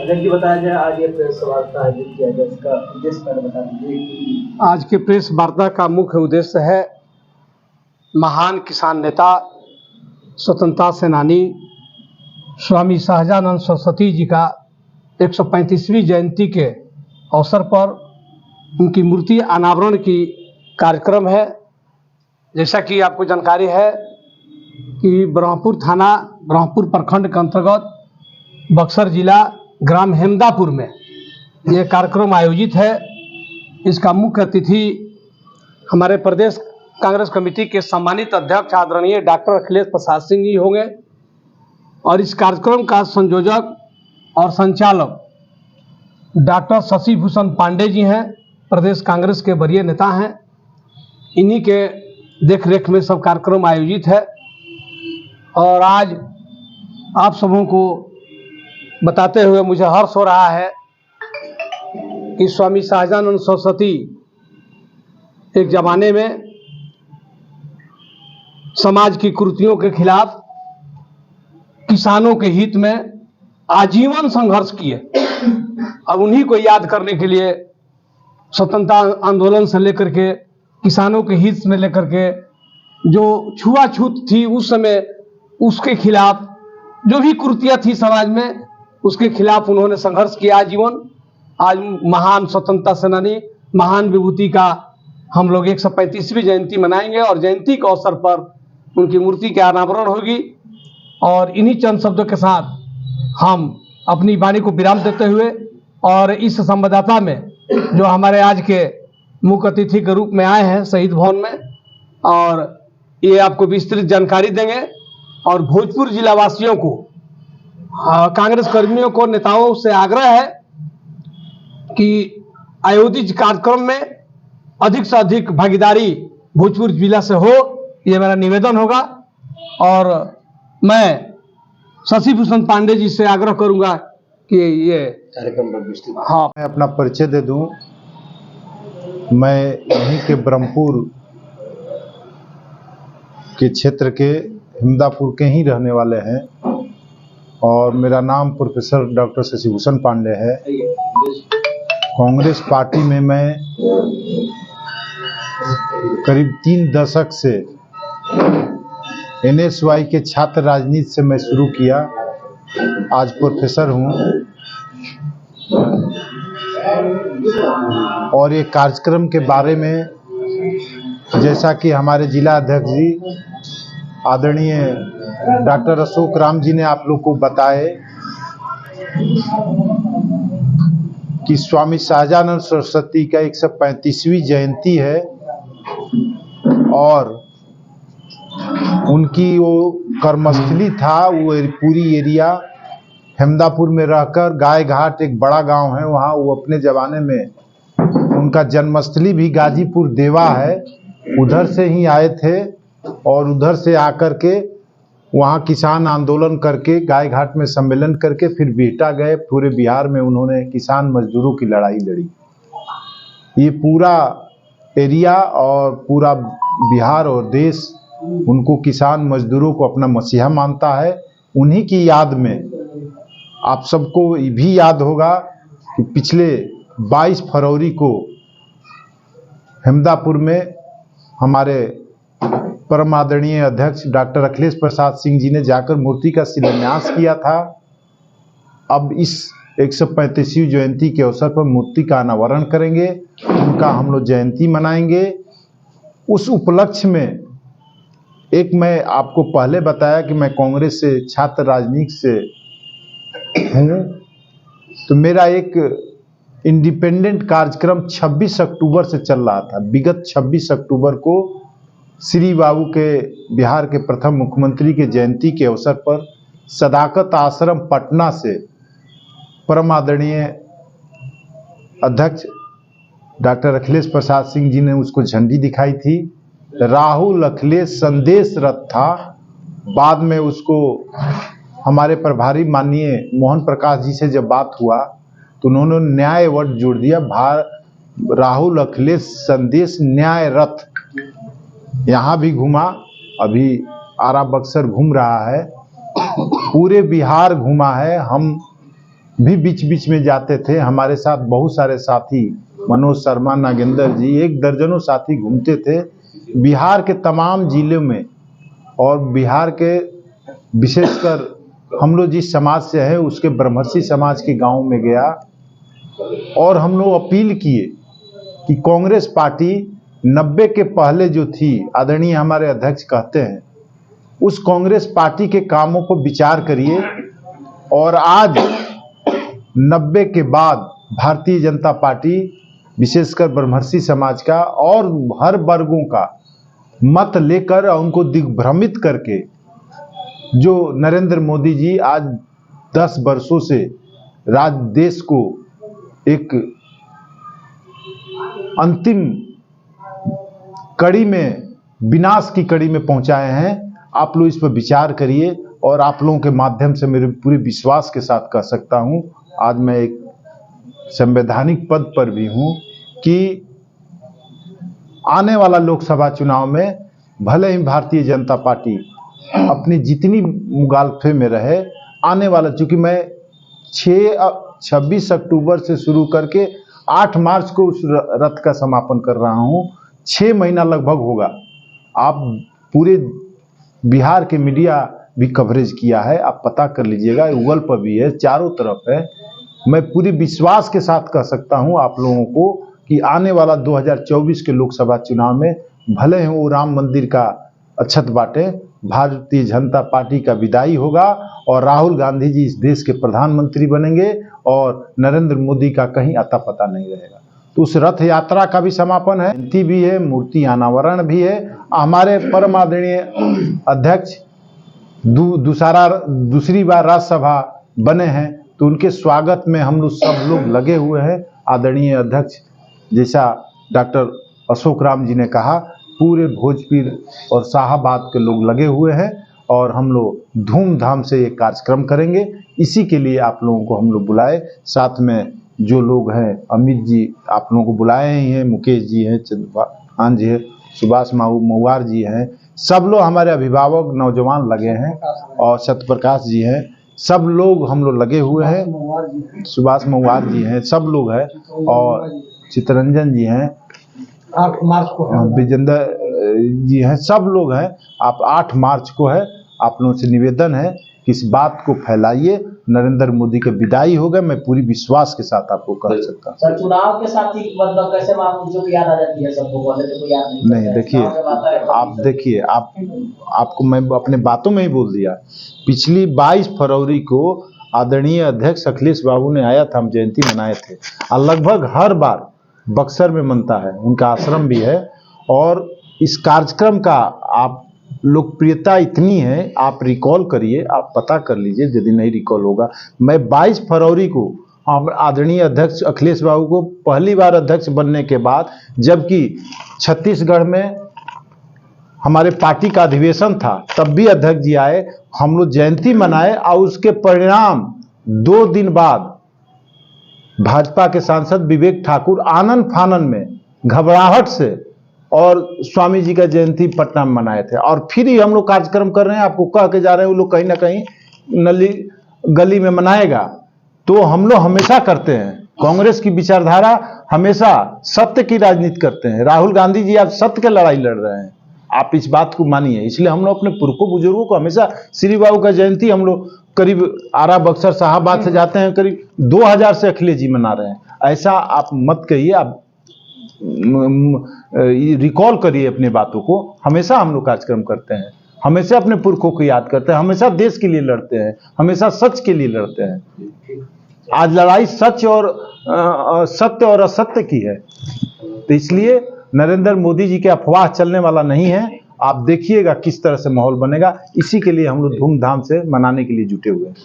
अध्यक्ष जी, बताया जाए आज ये प्रेस वार्ता आयोजित किया गया, इसका उद्देश्य पहले बता दीजिए। आज के प्रेस वार्ता का मुख्य उद्देश्य है महान किसान नेता, स्वतंत्रता सेनानी स्वामी सहजानंद सरस्वती जी का 135वीं जयंती के अवसर पर उनकी मूर्ति अनावरण की कार्यक्रम है। जैसा कि आपको जानकारी है कि ब्रह्मपुर थाना, ब्रह्मपुर प्रखंड के अंतर्गत बक्सर जिला ग्राम हेमदापुर में यह कार्यक्रम आयोजित है। इसका मुख्य अतिथि हमारे प्रदेश कांग्रेस कमेटी के सम्मानित अध्यक्ष आदरणीय डॉक्टर अखिलेश प्रसाद सिंह जी होंगे और इस कार्यक्रम का संयोजक और संचालक डॉक्टर शशि भूषण पांडे जी हैं, प्रदेश कांग्रेस के वरीय नेता हैं। इन्हीं के देखरेख में सब कार्यक्रम आयोजित है और आज आप सबों को बताते हुए मुझे हर्ष हो रहा है कि स्वामी सहजानंद सरस्वती एक जमाने में समाज की कुरीतियों के खिलाफ, किसानों के हित में आजीवन संघर्ष किए। अब उन्हीं को याद करने के लिए स्वतंत्रता आंदोलन से लेकर के किसानों के हित में लेकर के जो छुआछूत थी उस समय, उसके खिलाफ जो भी कुरीतियां थी समाज में, उसके खिलाफ उन्होंने संघर्ष किया आजीवन। आज महान स्वतंत्रता सेनानी, महान विभूति का हम लोग 135वीं जयंती मनाएंगे और जयंती के अवसर पर उनकी मूर्ति का अनावरण होगी। और इन्हीं चंद शब्दों के साथ हम अपनी वाणी को विराम देते हुए और इस संवाददाता में जो हमारे आज के मुख्य अतिथि के रूप में आए हैं शहीद भवन में, और ये आपको विस्तृत जानकारी देंगे और भोजपुर जिला वासियों को, कांग्रेस कर्मियों को, नेताओं से आग्रह है कि आयोजित कार्यक्रम में अधिक से अधिक भागीदारी भोजपुर जिला से हो, ये मेरा निवेदन होगा। और मैं शशि भूषण पांडे जी से आग्रह करूंगा कि ये कार्यक्रम पर विस्तृत। मैं अपना परिचय दे दूं। मैं यहीं के ब्रह्मपुर के क्षेत्र के हेमदापुर के ही रहने वाले हैं और मेरा नाम प्रोफेसर डॉक्टर शशि भूषण पांडे है। कांग्रेस पार्टी में मैं करीब 3 दशक से NSY के छात्र राजनीति से मैं शुरू किया, आज प्रोफेसर हूँ। और ये कार्यक्रम के बारे में जैसा कि हमारे जिला अध्यक्ष जी आदरणीय डॉक्टर अशोक राम जी ने आप लोग को बताए कि स्वामी सहजानंद सरस्वती का 135वीं जयंती है और उनकी वो कर्मस्थली था, वो पूरी एरिया हेमदापुर में रहकर, गाय घाट एक बड़ा गांव है वहाँ, वो अपने ज़माने में उनका जन्मस्थली भी गाजीपुर देवा है, उधर से ही आए थे और उधर से आकर के वहाँ किसान आंदोलन करके गाय घाट में सम्मेलन करके फिर बिहटा गए। पूरे बिहार में उन्होंने किसान मजदूरों की लड़ाई लड़ी। ये पूरा एरिया और पूरा बिहार और देश उनको, किसान मजदूरों को अपना मसीहा मानता है। उन्हीं की याद में आप सबको भी याद होगा कि पिछले 22 फरवरी को हेमदापुर में हमारे परम आदरणीय अध्यक्ष डॉक्टर अखिलेश प्रसाद सिंह जी ने जाकर मूर्ति का शिलान्यास किया था। अब इस 135वीं जयंती के अवसर पर मूर्ति का अनावरण करेंगे, उनका हम लोग जयंती मनाएंगे। उस उपलक्ष्य में एक, मैं आपको पहले बताया कि मैं कांग्रेस से, छात्र राजनीति से हूँ, तो मेरा एक इंडिपेंडेंट कार्यक्रम 26 अक्टूबर से चल रहा था। विगत 26 अक्टूबर को श्री बाबू के, बिहार के प्रथम मुख्यमंत्री के जयंती के अवसर पर सदाकत आश्रम पटना से परम आदरणीय अध्यक्ष डॉक्टर अखिलेश प्रसाद सिंह जी ने उसको झंडी दिखाई थी। राहुल अखिलेश संदेश रथ था। बाद में उसको हमारे प्रभारी माननीय मोहन प्रकाश जी से जब बात हुआ तो उन्होंने न्याय वर्ड जोड़ दिया। राहुल अखिलेश संदेश न्याय रथ यहाँ भी घूमा, अभी आरा बक्सर घूम रहा है, पूरे बिहार घूमा है। हम भी बीच बीच में जाते थे। हमारे साथ बहुत सारे साथी, मनोज शर्मा, नागेंद्र जी, एक दर्जनों साथी घूमते थे बिहार के तमाम जिलों में। और बिहार के विशेषकर हम लोग जिस समाज से है उसके ब्रह्मर्षि समाज के गांव में गया और हम लोग अपील किए कि कांग्रेस पार्टी 90 के पहले जो थी, आदरणीय हमारे अध्यक्ष कहते हैं, उस कांग्रेस पार्टी के कामों को विचार करिए। और आज 90 के बाद भारतीय जनता पार्टी विशेषकर ब्रह्मर्षि समाज का और हर वर्गों का मत लेकर उनको दिग्भ्रमित करके जो नरेंद्र मोदी जी आज 10 वर्षों से देश को एक अंतिम कड़ी में, विनाश की कड़ी में पहुंचाए हैं। आप लोग इस पर विचार करिए। और आप लोगों के माध्यम से मेरे पूरे विश्वास के साथ कह सकता हूं, आज मैं एक संवैधानिक पद पर भी हूं, कि आने वाला लोकसभा चुनाव में भले ही भारतीय जनता पार्टी अपनी जितनी मुगालफे में रहे, आने वाला, चूंकि मैं 26 अक्टूबर से शुरू करके 8 मार्च को उस रथ का समापन कर रहा हूं, 6 महीना लगभग होगा। आप पूरे बिहार के मीडिया भी कवरेज किया है, आप पता कर लीजिएगा, गूगल पर भी है, चारों तरफ है। मैं पूरी विश्वास के साथ कह सकता हूं आप लोगों को कि आने वाला 2024 के लोकसभा चुनाव में भले ही वो राम मंदिर का अक्षत बाटे, भारतीय जनता पार्टी का विदाई होगा और राहुल गांधी जी इस देश के प्रधानमंत्री बनेंगे और नरेंद्र मोदी का कहीं अता पता नहीं रहेगा। तो उस रथ यात्रा का भी समापन है, जयंती भी है, मूर्ति अनावरण भी है। हमारे परम आदरणीय अध्यक्ष दूसरी बार राज्यसभा बने हैं, तो उनके स्वागत में हम लोग सब लोग लगे हुए हैं। आदरणीय अध्यक्ष जैसा डॉक्टर अशोक राम जी ने कहा, पूरे भोजपुर और शाहाबाद के लोग लगे हुए हैं और हम लोग धूमधाम से ये कार्यक्रम करेंगे। इसी के लिए आप लोगों को हम लोग बुलाए। साथ में जो लोग हैं, अमित जी आप लोगों को बुलाए ही हैं, मुकेश जी हैं, चंद्रभान जी हैं, सुभाष महुआर जी हैं, सब लोग हमारे अभिभावक नौजवान लगे हैं और सत्यप्रकाश जी हैं, सब लोग हम लोग लगे हुए हैं, सुभाष महुआर जी हैं, सब लोग हैं और चितरंजन जी हैं, 8 मार्च को विजेंद्र जी हैं, सब लोग हैं। आप 8 मार्च को है, आप लोगों से निवेदन है कि इस बात को फैलाइए। नरेंद्र मोदी के विदाई हो गए, मैं पूरी विश्वास के साथ आपको कह सकता हूँ। सर, चुनाव के साथ ही मतलब कैसे जो याद आ जाती है सबको, पहले तो कोई याद नहीं देखिए, आप देखिए, आपको मैं अपने बातों में ही बोल दिया। पिछली 22 फरवरी को आदरणीय अध्यक्ष अखिलेश बाबू ने आया था, हम जयंती मनाए थे और लगभग हर बार बक्सर में मनता है, उनका आश्रम भी है। और इस कार्यक्रम का आप लोकप्रियता इतनी है, आप रिकॉल करिए, आप पता कर लीजिए, यदि नहीं रिकॉल होगा। मैं 22 फरवरी को आदरणीय अध्यक्ष अखिलेश बाबू को पहली बार अध्यक्ष बनने के बाद, जबकि छत्तीसगढ़ में हमारे पार्टी का अधिवेशन था, तब भी अध्यक्ष जी आए, हम लोग जयंती मनाए और उसके परिणाम 2 दिन बाद भाजपा के सांसद विवेक ठाकुर आनन फानन में घबराहट से और स्वामी जी का जयंती पटना में मनाए थे। और फिर ही हम लोग कार्यक्रम कर रहे हैं, आपको कह के जा रहे हैं, वो लोग कहीं ना कहीं नली गली में मनाएगा। तो हम लोग हमेशा करते हैं, कांग्रेस की विचारधारा हमेशा सत्य की राजनीति करते हैं। राहुल गांधी जी आज सत्य की लड़ाई लड़ रहे हैं, आप इस बात को मानिए। इसलिए हम लोग अपने पुरखों बुजुर्गों को हमेशा, श्री बाबू का जयंती हम लोग करीब आरा बक्सर शाहाबाद से जाते हैं, करीब 2000 से अखिलेश जी मना रहे हैं। ऐसा आप मत कहिए, आप रिकॉल करिए अपनी बातों को। हमेशा हम लोग कार्यक्रम करते हैं, हमेशा अपने पुरखों को याद करते हैं, हमेशा देश के लिए लड़ते हैं, हमेशा सच के लिए लड़ते हैं। आज लड़ाई सत्य और असत्य की है, तो इसलिए नरेंद्र मोदी जी के अफवाह चलने वाला नहीं है। आप देखिएगा किस तरह से माहौल बनेगा, इसी के लिए हम लोग धूमधाम से मनाने के लिए जुटे हुए हैं।